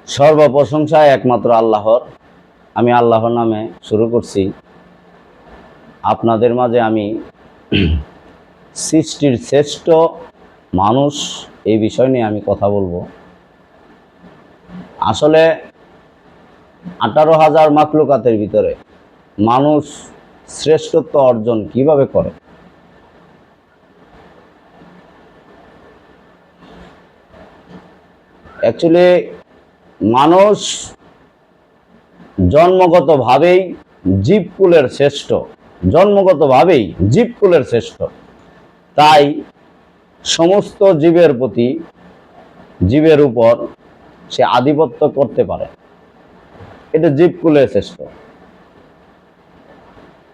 সর্বপ্রশংসা একমাত্র আল্লাহর। আমি আল্লাহর নামে শুরু করছি। আপনাদের মাঝে আমি সৃষ্টির শ্রেষ্ঠ মানুষ এই বিষয় নিয়ে আমি কথা বলবো। আসলে 18,000 মাখলুকাতের ভিতরে মানুষ শ্রেষ্ঠত্ব অর্জন কিভাবে করে? অ্যাকচুয়ালি মানুষ জন্মগতভাবেই জীবকুলের শ্রেষ্ঠ, জন্মগতভাবেই জীবকুলের শ্রেষ্ঠ। তাই সমস্ত জীবের প্রতি, জীবের উপর সে আধিপত্য করতে পারে, এটা জীবকুলের শ্রেষ্ঠ।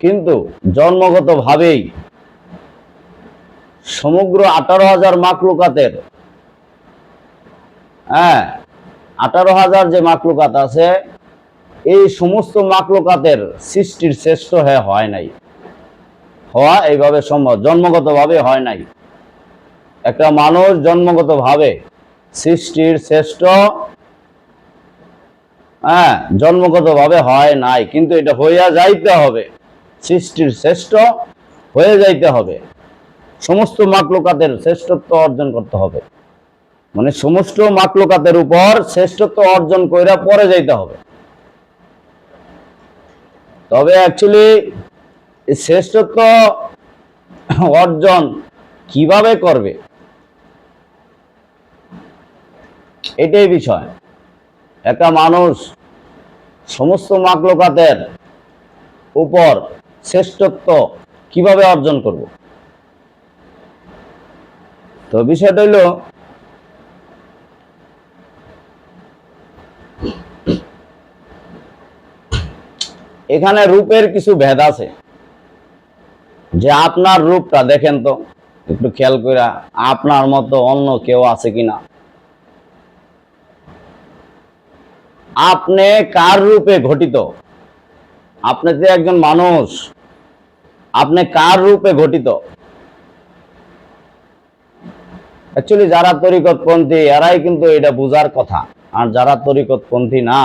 কিন্তু জন্মগতভাবেই সমগ্র 18,000 মাখলুকাতের 18,000 যে মাখলুকাত আছে, এই সমস্ত মাখলুকাতের সৃষ্টির শ্রেষ্ঠ হয় নাই। হওয়া এইভাবে সম্ভব, জন্মগতভাবে হয় নাই। একটা মানুষ জন্মগতভাবে সৃষ্টির শ্রেষ্ঠ জন্মগতভাবে হয় নাই, কিন্তু এটা হইয়া যাইতে হবে, সৃষ্টির শ্রেষ্ঠ হয়ে যাইতে হবে, সমস্ত মাখলুকাতের শ্রেষ্ঠত্ব অর্জন করতে হবে, মানে সমস্ত মাখলুকাতের উপর শ্রেষ্ঠত্ব অর্জন কইরা পরে যাইতে হবে। তবে অ্যাকচুয়ালি শ্রেষ্ঠত্ব অর্জন কিভাবে করবে, এটাই বিষয়। একটা মানুষ সমস্ত মাখলুকাতের উপর শ্রেষ্ঠত্ব কিভাবে অর্জন করবে? তো বিষয়টা হইল, এখানে রূপের কিছু ভেদ আছে। যে আপনার রূপটা দেখেন তো একটু খেয়াল করে, আপনার মতো অন্য কেউ আছে কিনা? আপনি কার রূপে গঠিত? আপনি যে একজন মানুষ, আপনি কার রূপে গঠিত? অ্যাকচুয়ালি যারা তরিকতপন্থী এরাই কিন্তু এটা বুঝার কথা, আর যারা তরিকতপন্থী না,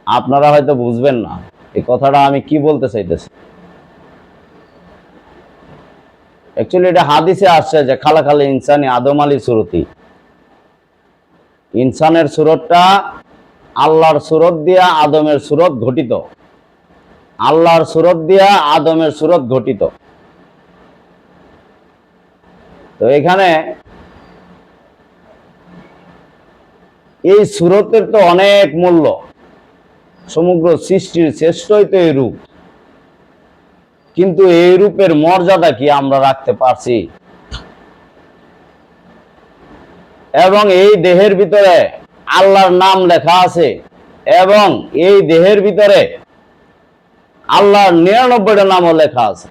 আপনারা হয়তো বুঝবেন না এই কথাটা আমি কি বলতে চাইতেছি। অ্যাকচুয়ালি এটা হাদিসে আসছে যে খালাকালে ইনসানি আদম আলী সুরতি, ইনসানের সুরতটা আল্লাহর সুরত দিয়া আদমের সুরত ঘটিত, আল্লাহর সুরত দিয়া আদমের সুরত ঘটিত। তো এখানে এই সুরতের তো অনেক মূল্য, সমগ্র সৃষ্টির শ্রেষ্ঠই তো এই রূপ, কিন্তু এই রূপের মর্যাদা কি আমরা রাখতে পারছি? এবং এই দেহের ভিতরে আল্লাহর নাম লেখা আছে, এবং এই দেহের ভিতরে আল্লাহর 99টা নামও লেখা আছে।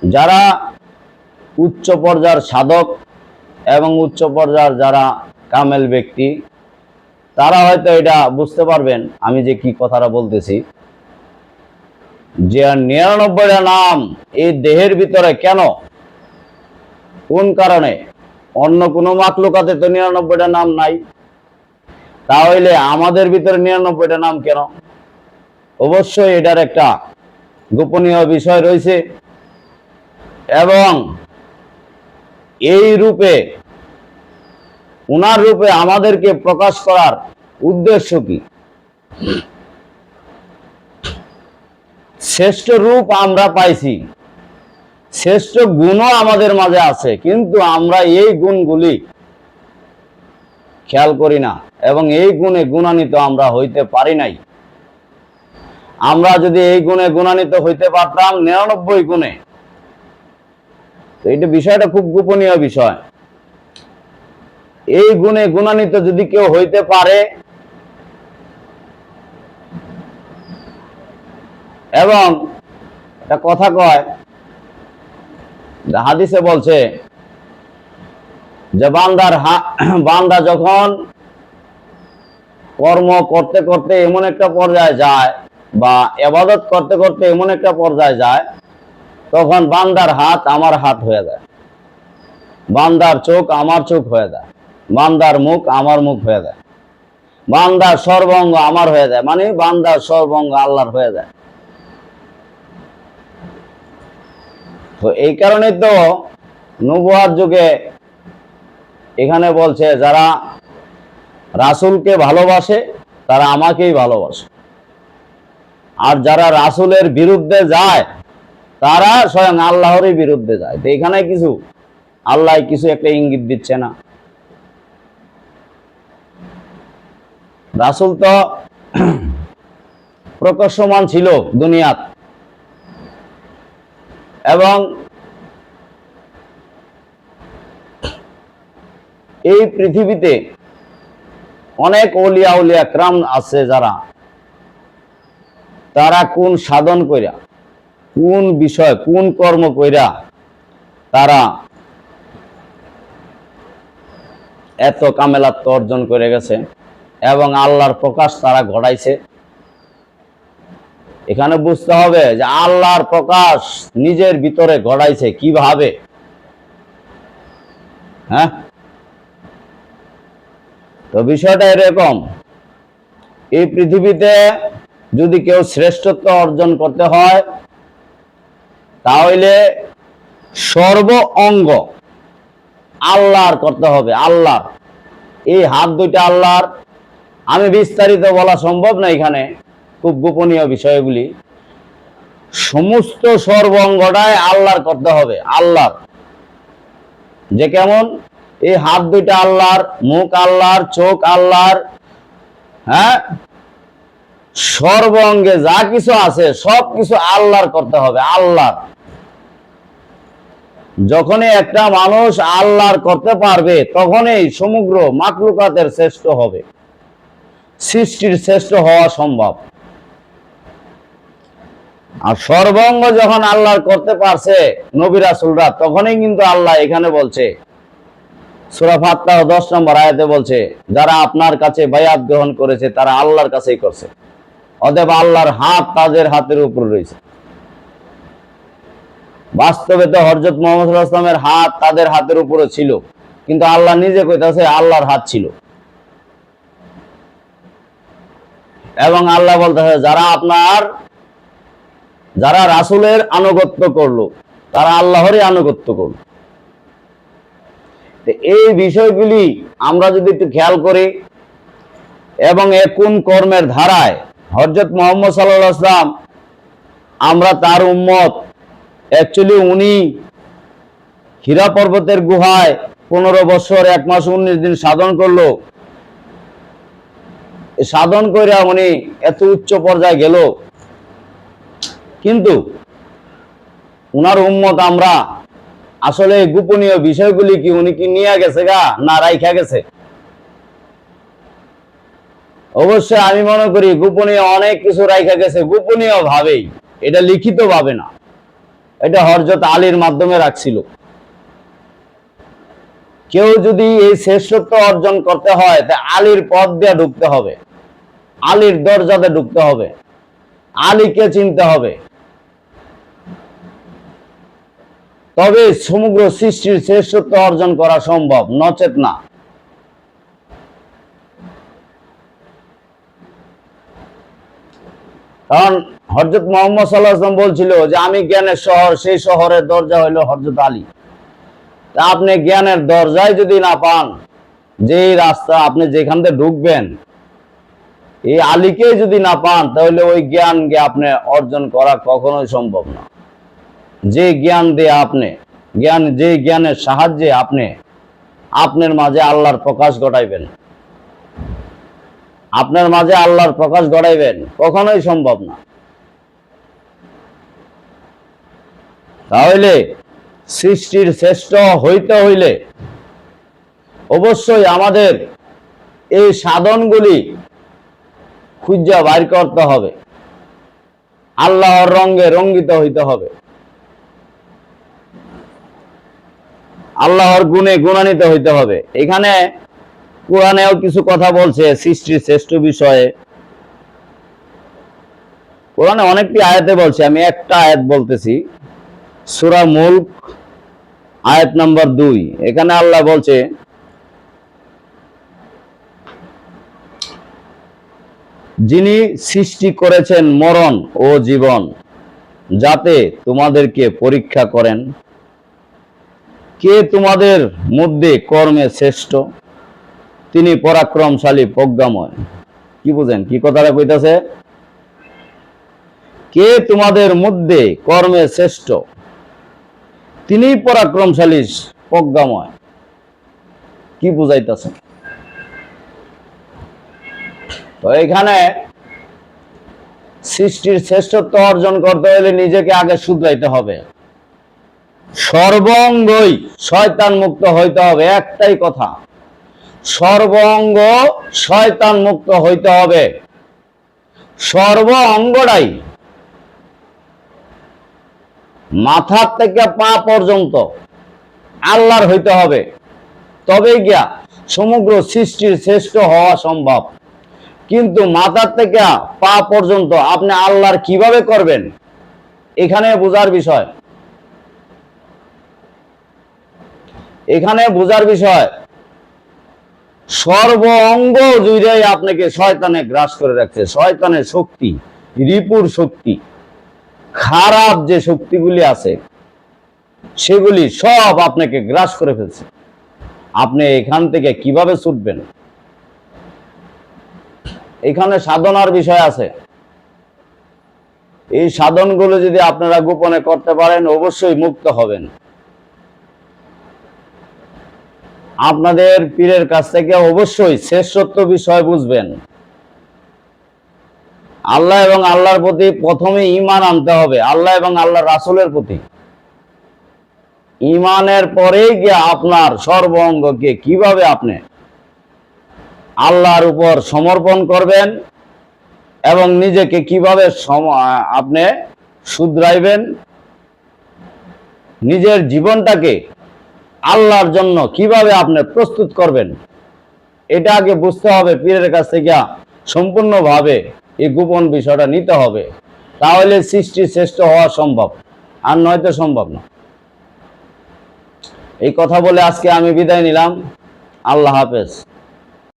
যারা উচ্চ পর্যায়ের সাধক এবং উচ্চ পর্যায়ের যারা কামেল ব্যক্তি, তারা হয়তো এটা বুঝতে পারবেন আমি যে কি কথাটা বলতেছি। যে 99টা নাম এই দেহের ভিতরে কেন, কোন কারণে? অন্য কোনো মাখলুকাতে তো 99টা নাম নাই, তাহলে আমাদের ভিতরে 99টা নাম কেন? অবশ্যই এটার একটা গোপনীয় বিষয় রয়েছে। এবং এই রূপে, উনার রূপে আমাদেরকে প্রকাশ করার উদ্দেশ্য কি? শ্রেষ্ঠ রূপ আমরা পাইছি, শ্রেষ্ঠ গুণও আমাদের মাঝে আছে, কিন্তু আমরা এই গুণগুলি খেয়াল করি না, এবং এই গুণে গুণান্বিত আমরা হইতে পারি নাই। আমরা যদি এই গুণে গুণান্বিত হইতে পারতাম 99 গুণে, তো এটা বিষয়টা খুব গোপনীয় বিষয়। এই গুণে গুণান্বিত যদি কেউ হইতে পারে, এবং একটা কথা কয়, হাদিসে বলছে যে বান্দা যখন কর্ম করতে করতে এমন একটা পর্যায়ে যায়, বা ইবাদত করতে করতে এমন একটা পর্যায়ে যায়, তখন বান্দার হাত আমার হাত হয়ে যায়, বান্দার চোখ আমার চোখ হয়ে যায়। বান্দার মুখ আমার মুখ হয়ে যায়, বান্দার সর্বঙ্গ আমার হয়ে যায়, মানে বান্দার সর্বঙ্গ আল্লাহর হয়ে যায়। তো এই কারণে তো নবুয়ার যুগে এখানে বলছে যারা রাসূলকে ভালোবাসে তারা আমাকেই ভালোবাসে, আর যারা রাসূলের বিরুদ্ধে যায় তারা স্বয়ং আল্লাহরই বিরুদ্ধে যায়। তো এখানে কিছু আল্লাহ কিছু একটা ইঙ্গিত দিচ্ছে না? রাসূল তো প্রকাশ্যমান ছিল দুনিয়াত, এবং এই পৃথিবীতে অনেক ওলিয়া উলিয়া کرام আছে যারা তারা কোন সাধন কইরা, কোন বিষয়, কোন কর্ম কইরা তারা এত কামেলাত্ব অর্জন করে গেছে এবং আল্লাহর প্রকাশ তারা ঘটাইছে। এখানে বুঝতে হবে যে আল্লাহর প্রকাশ নিজের ভিতরে ঘটাইছে কিভাবে। হ্যাঁ, তো বিষয়টা এরকম, এই পৃথিবীতে যদি কেউ শ্রেষ্ঠত্ব অর্জন করতে হয় তাহলে সর্ব অঙ্গ আল্লাহর করতে হবে, আল্লাহর। এই হাত দুইটা আল্লাহর। আমি বিস্তারিত বলা সম্ভব না এখানে, খুব গোপনীয় বিষয়গুলি। সমস্ত সর্ব অঙ্গটাই আল্লাহর করতে হবে, আল্লাহর। যে কেমন এই হাত দুইটা আল্লাহর, মুখ আল্লাহর, চোখ আল্লাহর, হ্যাঁ, সর্ব অঙ্গে যা কিছু আছে সব কিছু আল্লাহর করতে হবে, আল্লাহর। যখনই একটা মানুষ আল্লাহর করতে পারবে তখনই সমগ্র মাখলুকাতের শ্রেষ্ঠ হবে, সৃষ্টির শ্রেষ্ঠ হওয়া সম্ভব। আর সর্বাঙ্গ যখন আল্লাহর করতে পারছে নবী রাসূলরা, তখনই কিন্তু আল্লাহ এখানে বলছে সূরা ফাতিহা 10 নম্বর আয়াতে বলছে যারা আপনার কাছে বায়াত গ্রহণ করেছে তারা আল্লাহর কাছেই করছে, অতএব আল্লাহর হাত তাদের হাতের উপর রয়েছে। বাস্তবে তো হযরত মুহাম্মদ সাল্লাল্লাহু আলাইহি ওয়াসাল্লামের হাত তাদের হাতের উপরে ছিল, কিন্তু আল্লাহ নিজে কইতাছে আল্লাহর হাত ছিল। এবং আল্লাহ বলতেছে যারা রাসূলের আনুগত্য করলো তারা আল্লাহরই আনুগত্য করলো। এই বিষয়গুলি আমরা যদি একটু খেয়াল করি এবং কোন কর্মের ধারায় হযরত মুহাম্মদ সাল্লাল্লাহু আলাইহি ওয়াসাল্লাম, আমরা তার উম্মত। অ্যাকচুয়ালি উনি হীরা পর্বতের গুহায় 15 বছর 1 মাস 19 দিন সাধন করলো। সাধন করে উনি এত উচ্চ পর্যায়ে গেল, কিন্তু উনার উম্মত আমরা আসলে গোপনীয় বিষয়গুলি কি উনি কি নিয়ে গেছে গা না রাইখা গেছে? অবশ্যই আমি মনে করি গোপনীয় অনেক কিছু রাইখা গেছে, গোপনীয় ভাবেই, এটা লিখিত ভাবে না। এটা হযরত আলীর মাধ্যমে রাখছিল। কেউ যদি এই শ্রেষ্ঠত্ব অর্জন করতে হয় তা আলীর পথ দিয়ে ঢুকতে হবে, আলীর দরজাতে ঢুকতে হবে, আলীকে চিনতে হবে, তবে সমগ্র সৃষ্টির শ্রেষ্ঠত্ব অর্জন করা সম্ভব, নচেত না। কারণ হযরত মুহাম্মদ সাল্লাল্লাহু আলাইহি ওয়াসাল্লাম বলছিল যে আমি জ্ঞানের শহর, সেই শহরের দরজা হইল হযরত আলী। তা আপনি জ্ঞানের দরজায় যদি না পান, যে রাস্তা আপনি যেখান থেকে ঢুকবেন, এই আলীকে যদি না পান, তাহলে ওই জ্ঞানকে আপনি অর্জন করা কখনোই সম্ভব না। যে জ্ঞান দিয়ে আপনি যে জ্ঞানের সাহায্যে আপনি আপনার মাঝে আল্লাহর প্রকাশ ঘটাইবেন, আপনার মাঝে আল্লাহর প্রকাশ ঘটাইবেন, কখনোই সম্ভব না। তাহলে সৃষ্টির শ্রেষ্ঠ হইতে হইলে অবশ্যই আমাদের এই সাধনগুলি খুঁজা বাইর করতে হবে, আল্লাহর রঙে রঙ্গিত হইতে হবে, আল্লাহর গুণে গুণান্বিত হইতে হবে। এখানে কোরআনেও কিছু কথা বলছে সৃষ্টির শ্রেষ্ঠ বিষয়ে। কোরআনে অনেকটি আয়াতে বলছে, আমি একটা আয়াত বলতেছি, সূরা মুলক আয়াত নম্বর 2। এখানে আল্লাহ বলছে যিনি সৃষ্টি করেছেন মরণ ও জীবন, যাতে তোমাদেরকে পরীক্ষা করেন কে তোমাদের মধ্যে কর্মে শ্রেষ্ঠ। তিনি পরাক্রমশালী প্রজ্ঞাময়। কি বুঝেন কি কথাটা কইতাছে? কে তোমাদের মধ্যে কর্মে শ্রেষ্ঠ, তিনি পরাক্রমশালী প্রজ্ঞাময়। কি বুঝাইতেছে? তো এখানে সৃষ্টির শ্রেষ্ঠত্ব অর্জন করতে হলে নিজেকে আগে শুধরাইতে হবে, সর্বঙ্গই শয়তান মুক্ত হইতে হবে। একটাই কথা, সর্বঙ্গ শয়তান মুক্ত হইতে হবে। সর্ব অঙ্গটাই, মাথা থেকে পা পর্যন্ত আল্লাহর হইতে হবে, তবেই গিয়া সমগ্র সৃষ্টির শ্রেষ্ঠ হওয়া সম্ভব। কিন্তু মাথার থেকে পা পর্যন্ত আপনি আল্লাহর কিভাবে করবেন, এখানে বোঝার বিষয়। এখানে বোঝার বিষয়, সর্ব অঙ্গ জুড়েই আপনাকে শয়তানে গ্রাস করে রাখছে। শয়তানের শক্তি, রিপুর শক্তি, খারাপ যে শক্তিগুলি আছে সেগুলি সব আপনাকে গ্রাস করে ফেলছে। আপনি এখান থেকে কিভাবে ছুটবেন, এখানে সাধনার বিষয় আছে। এই সাধনগুলো যদি আপনারা গোপনে করতে পারেন, অবশ্যই মুক্ত হবেন। আপনাদের পীরের কাছ থেকে অবশ্যই শ্রেষ্ঠত্ব বিষয় বুঝবেন। আল্লাহ এবং আল্লাহর প্রতি প্রথমে ঈমান আনতে হবে, আল্লাহ এবং আল্লাহর রাসূলের প্রতি। ঈমানের পরেই গিয়ে আপনার সর্ব অঙ্গকে কিভাবে আপনি আল্লাহর উপর সমর্পণ করবেন এবং নিজেকে কিভাবে আপনি শুধরাইবেন, নিজের জীবনটাকে আল্লাহর জন্য কিভাবে আপনি প্রস্তুত করবেন, এটা আগে বুঝতে হবে। পীরের কাছ থেকে সম্পূর্ণভাবে এই গোপন বিষয়টা নিতে হবে, তাহলে সৃষ্টি শ্রেষ্ঠ হওয়া সম্ভব, আর নয়তো সম্ভব না। এই কথা বলে আজকে আমি বিদায় নিলাম। আল্লাহ হাফেজ।